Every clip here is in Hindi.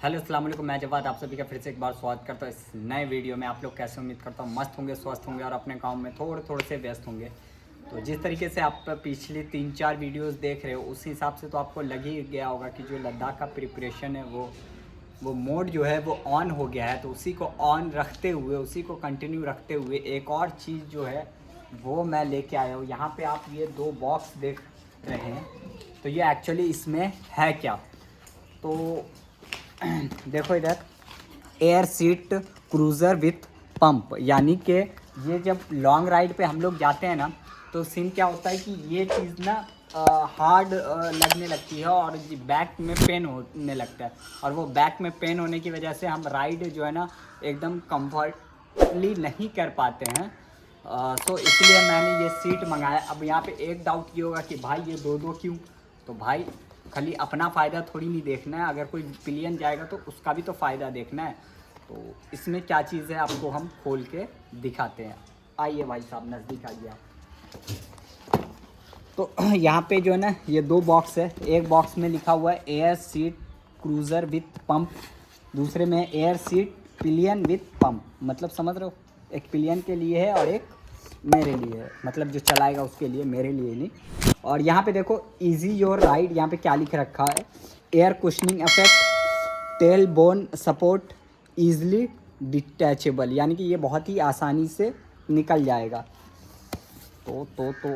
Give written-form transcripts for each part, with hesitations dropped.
हेलो अस्सलाम वालेकुम, मैं जवाद आप सभी का फिर से एक बार स्वागत करता हूँ इस नए वीडियो में। आप लोग कैसे, उम्मीद करता हूँ मस्त होंगे, स्वस्थ होंगे और अपने काम में थोड़े थोड़े से व्यस्त होंगे। तो जिस तरीके से आप पिछली 3-4 वीडियोस देख रहे हो उस हिसाब से तो आपको लग ही गया होगा कि जो लद्दाख का प्रिपरेशन है वो मोड जो है वो ऑन हो गया है। तो उसी को ऑन रखते हुए, उसी को कंटिन्यू रखते हुए एक और चीज़ जो है वो मैं लेके आया हूँ। यहाँ पे आप ये 2 बॉक्स देख रहे हैं, तो ये एक्चुअली इसमें है क्या, तो देखो इधर, air seat cruiser with pump, यानी कि ये जब लॉन्ग राइड पे हम लोग जाते हैं ना, तो सीन क्या होता है कि ये चीज़ ना हार्ड लगने लगती है और बैक में पेन होने लगता है। और वो बैक में पेन होने की वजह से हम राइड जो है ना एकदम कंफर्टली नहीं कर पाते हैं। सो इसलिए मैंने ये सीट मंगाया। अब यहाँ पे एक डाउट ये होगा कि भाई ये दो दो क्यों, तो भाई खाली अपना फ़ायदा थोड़ी नहीं देखना है, अगर कोई पिलियन जाएगा तो उसका भी तो फ़ायदा देखना है। तो इसमें क्या चीज़ है आपको हम खोल के दिखाते हैं। आइए भाई साहब, नज़दीक आइए आप। तो यहाँ पे जो है ना ये 2 बॉक्स है। एक बॉक्स में लिखा हुआ है air seat cruiser with pump, दूसरे में air seat pillion with pump. मतलब समझ रहे हो, एक पिलियन के लिए है और एक मेरे लिए है, मतलब जो चलाएगा उसके लिए, मेरे लिए नहीं। और यहाँ पे देखो इजी योर राइड, यहाँ पे क्या लिख रखा है, air cushioning effect, tail bone support, easily detachable, यानी कि ये बहुत ही आसानी से निकल जाएगा। तो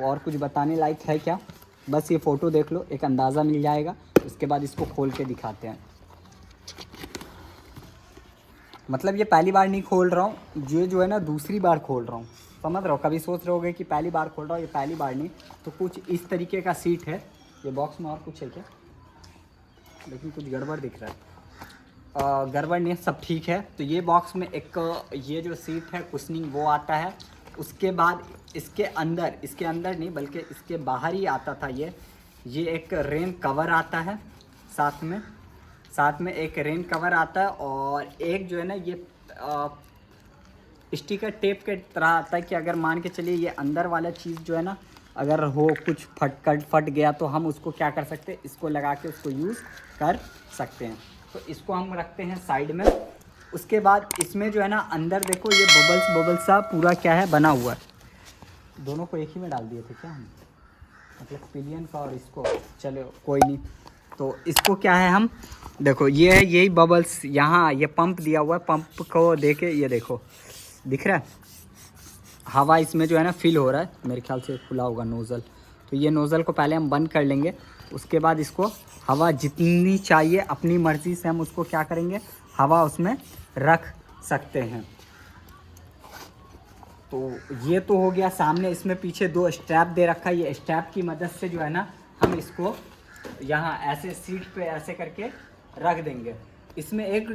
और कुछ बताने लायक है क्या? बस ये फ़ोटो देख लो, एक अंदाज़ा मिल जाएगा। उसके बाद इसको खोल के दिखाते हैं। मतलब ये पहली बार नहीं खोल रहा हूँ, ये जो है ना दूसरी बार खोल रहा हूँ, समझ रहे हो। कभी सोच रहे होगे कि पहली बार खोल रहा हूँ, ये पहली बार नहीं। तो कुछ इस तरीके का सीट है। ये बॉक्स में और कुछ है क्या? लेकिन कुछ गड़बड़ दिख रहा है। गड़बड़ नहीं, सब ठीक है। तो ये बॉक्स में एक ये जो सीट है कुशनिंग वो आता है। उसके बाद इसके अंदर नहीं बल्कि इसके बाहर ही आता था ये एक रेन कवर आता है साथ में एक रेन कवर आता है। और एक जो है ना ये स्टिकर टेप के तरह आता है कि अगर मान के चलिए ये अंदर वाला चीज़ जो है ना अगर हो कुछ फट गया तो हम उसको क्या कर सकते हैं, इसको लगा के उसको यूज़ कर सकते हैं। तो इसको हम रखते हैं साइड में। उसके बाद इसमें जो है ना अंदर देखो ये बबल्स सा पूरा क्या है बना हुआ है। दोनों को एक ही में डाल दिए थे क्या हम, मतलब पिलियन का और इसको, चलो कोई नहीं। तो इसको क्या है, हम देखो ये है, यही बबल्स, यहाँ ये पंप दिया हुआ है। पंप को देके ये देखो दिख रहा है, हवा इसमें जो है ना फिल हो रहा है। मेरे ख्याल से खुला होगा नोज़ल, तो ये नोज़ल को पहले हम बंद कर लेंगे। उसके बाद इसको हवा जितनी चाहिए अपनी मर्ज़ी से हम उसको क्या करेंगे, हवा उसमें रख सकते हैं। तो ये तो हो गया सामने। इसमें पीछे 2 स्ट्रैप दे रखा है। ये स्ट्रैप की मदद से जो है ना हम इसको यहाँ ऐसे सीट पे ऐसे करके रख देंगे। इसमें एक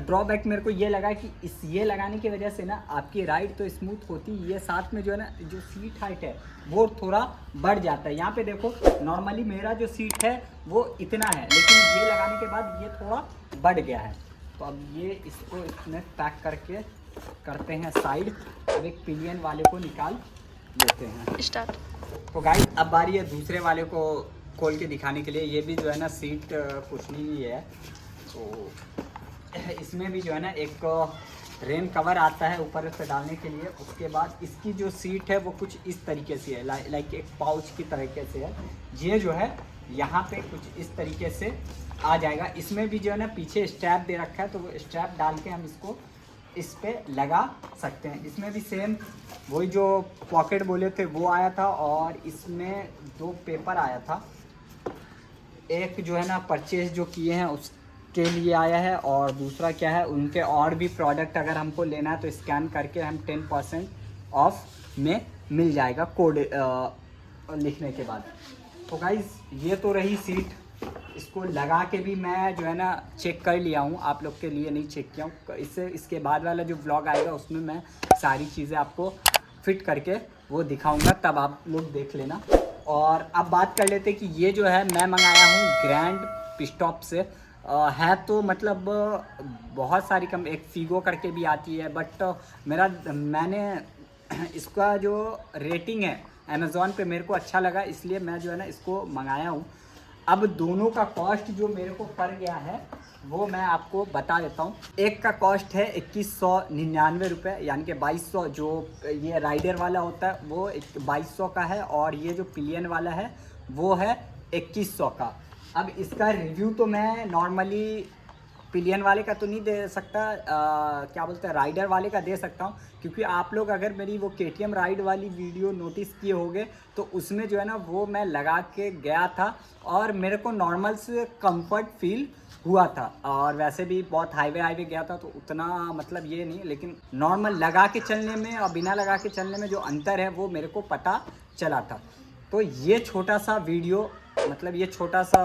ड्रॉबैक मेरे को ये लगा कि ये लगाने की वजह से ना आपकी राइड तो स्मूथ होती है, ये साथ में जो है ना जो सीट हाइट है वो थोड़ा बढ़ जाता है। यहाँ पे देखो नॉर्मली मेरा जो सीट है वो इतना है, लेकिन ये लगाने के बाद ये थोड़ा बढ़ गया है। तो अब ये इसको इसमें पैक करके करते हैं साइड। अब एक पिलियन वाले को निकाल लेते हैं। स्टार्ट। तो गाइस अब बारी है दूसरे वाले को खोल के दिखाने के लिए। ये भी जो है ना सीट कुशनिंग ही है। तो इसमें भी जो है ना एक रेन कवर आता है ऊपर से डालने के लिए। उसके बाद इसकी जो सीट है वो कुछ इस तरीके से है, लाइक एक पाउच की तरीके से है। ये जो है यहाँ पे कुछ इस तरीके से आ जाएगा। इसमें भी जो है ना पीछे स्ट्रैप दे रखा है, तो वो स्ट्रैप डाल के हम इसको इस पे लगा सकते हैं। इसमें भी सेम वही जो पॉकेट बोले थे वो आया था, और इसमें 2 पेपर आया था। एक जो है ना परचेज जो किए हैं उसके लिए आया है, और दूसरा क्या है, उनके और भी प्रोडक्ट अगर हमको लेना है तो स्कैन करके हम 10% ऑफ में मिल जाएगा कोड लिखने के बाद। तो गाइज़ ये तो रही सीट। इसको लगा के भी मैं जो है ना चेक कर लिया हूँ, आप लोग के लिए नहीं चेक किया हूँ। इसके बाद वाला जो व्लॉग आएगा उसमें मैं सारी चीज़ें आपको फिट करके वो दिखाऊंगा, तब आप लोग देख लेना। और अब बात कर लेते कि ये जो है मैं मंगाया हूँ ग्रैंड पिस्टॉप से। है तो मतलब बहुत सारी कम, एक फीगो करके भी आती है, बट मैंने इसका जो रेटिंग है अमेज़ॉन पे मेरे को अच्छा लगा, इसलिए मैं जो है ना इसको मंगाया हूँ। अब दोनों का कॉस्ट जो मेरे को पड़ गया है वो मैं आपको बता देता हूँ। एक का कॉस्ट है 2199 रुपये, यानी कि 2200। जो ये राइडर वाला होता है वो 2200 का है, और ये जो पिलियन वाला है वो है 2100 का। अब इसका रिव्यू तो मैं नॉर्मली पिलियन वाले का तो नहीं दे सकता, क्या बोलते हैं, राइडर वाले का दे सकता हूँ, क्योंकि आप लोग अगर मेरी वो KTM राइड वाली वीडियो नोटिस किए होंगे तो उसमें जो है ना वो मैं लगा के गया था और मेरे को नॉर्मल से कंफर्ट फील हुआ था। और वैसे भी बहुत हाईवे गया था तो उतना मतलब ये नहीं, लेकिन नॉर्मल लगा के चलने में और बिना लगा के चलने में जो अंतर है वो मेरे को पता चला था। तो ये छोटा सा वीडियो, मतलब ये छोटा सा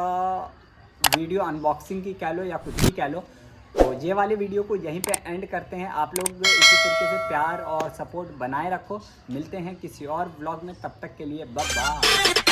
वीडियो अनबॉक्सिंग की कह लो या कुछ भी कह लो, तो ये वाले वीडियो को यहीं पे एंड करते हैं। आप लोग इसी तरीके से प्यार और सपोर्ट बनाए रखो। मिलते हैं किसी और व्लॉग में, तब तक के लिए बाय बाय।